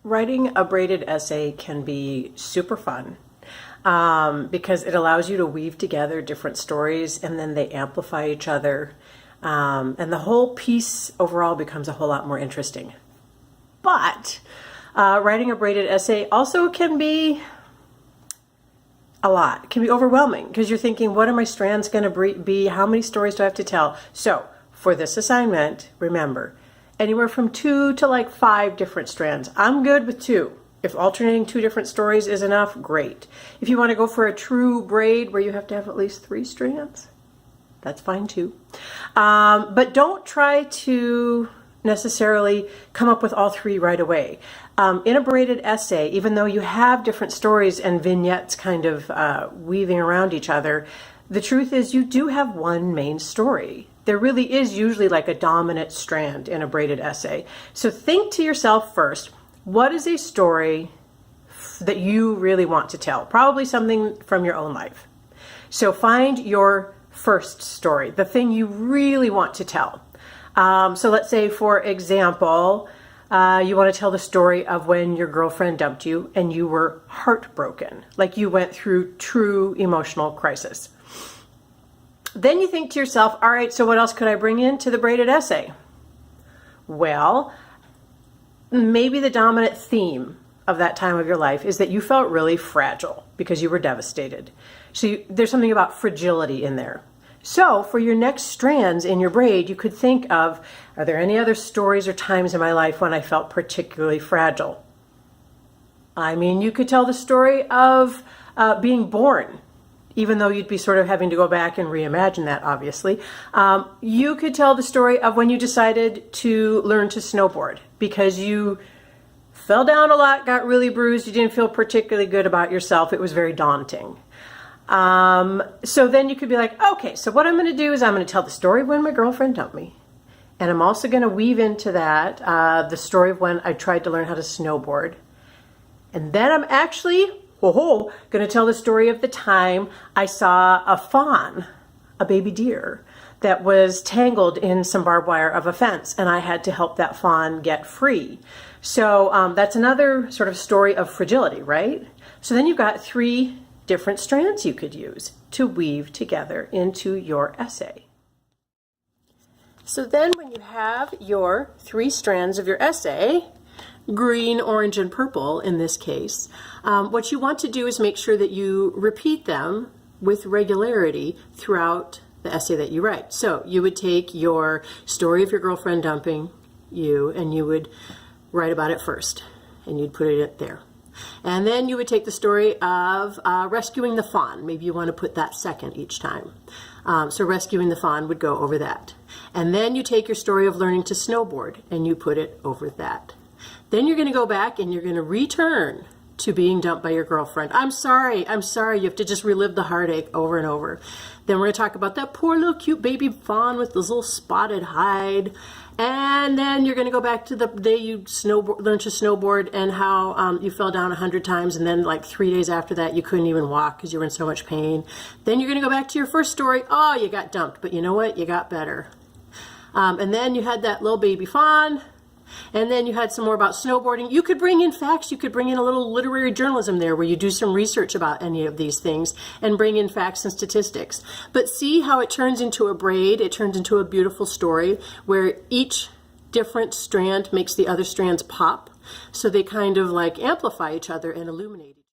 Writing a braided essay can be super fun because it allows you to weave together different stories and then they amplify each other. And the whole piece overall becomes a whole lot more interesting. But writing a braided essay also can be a lot. It can be overwhelming because you're thinking, what are my strands going to be? How many stories do I have to tell? So for this assignment, remember, anywhere from 2 to like 5 different strands. I'm good with 2. If alternating 2 different stories is enough, great. If you want to go for a true braid where you have to have at least 3 strands, that's fine too. But don't try to necessarily come up with all 3 right away. In a braided essay, even though you have different stories and vignettes kind of weaving around each other, the truth is you do have one main story. There really is usually like a dominant strand in a braided essay. So think to yourself first, what is a story that you really want to tell? Probably something from your own life. So find your first story, the thing you really want to tell. So let's say, for example, you want to tell the story of when your girlfriend dumped you and you were heartbroken, like you went through true emotional crisis. Then you think to yourself, all right, so what else could I bring into the braided essay? Well, maybe the dominant theme of that time of your life is that you felt really fragile because you were devastated. So there's something about fragility in there. So for your next strands in your braid, you could think of, are there any other stories or times in my life when I felt particularly fragile? I mean, you could tell the story of being born, even though you'd be sort of having to go back and reimagine that, obviously. You could tell the story of when you decided to learn to snowboard because you fell down a lot, got really bruised, you didn't feel particularly good about yourself. It was very daunting. So then you could be like, okay, so what I'm going to do is I'm going to tell the story of when my girlfriend dumped me. And I'm also going to weave into that the story of when I tried to learn how to snowboard. And then I'm actually, going to tell the story of the time I saw a fawn, a baby deer, that was tangled in some barbed wire of a fence, and I had to help that fawn get free. So that's another sort of story of fragility, right? So then you've got 3 different strands you could use to weave together into your essay. So then when you have your 3 strands of your essay, green, orange, and purple in this case, what you want to do is make sure that you repeat them with regularity throughout the essay that you write. So you would take your story of your girlfriend dumping you and you would write about it first and you'd put it there. And then you would take the story of rescuing the fawn. Maybe you want to put that second each time. So rescuing the fawn would go over that. And then you take your story of learning to snowboard and you put it over that. Then you're going to go back and you're going to return to being dumped by your girlfriend. I'm sorry. You have to just relive the heartache over and over. Then we're going to talk about that poor little cute baby fawn with this little spotted hide. And then you're going to go back to the day you learned to snowboard and how you fell down 100 times, and then like 3 days after that you couldn't even walk because you were in so much pain. Then you're going to go back to your first story. Oh, you got dumped, but you know what? You got better. And then you had that little baby fawn. And then you had some more about snowboarding. You could bring in facts. You could bring in a little literary journalism there where you do some research about any of these things and bring in facts and statistics. But see how it turns into a braid. It turns into a beautiful story where each different strand makes the other strands pop. So they kind of like amplify each other and illuminate each other.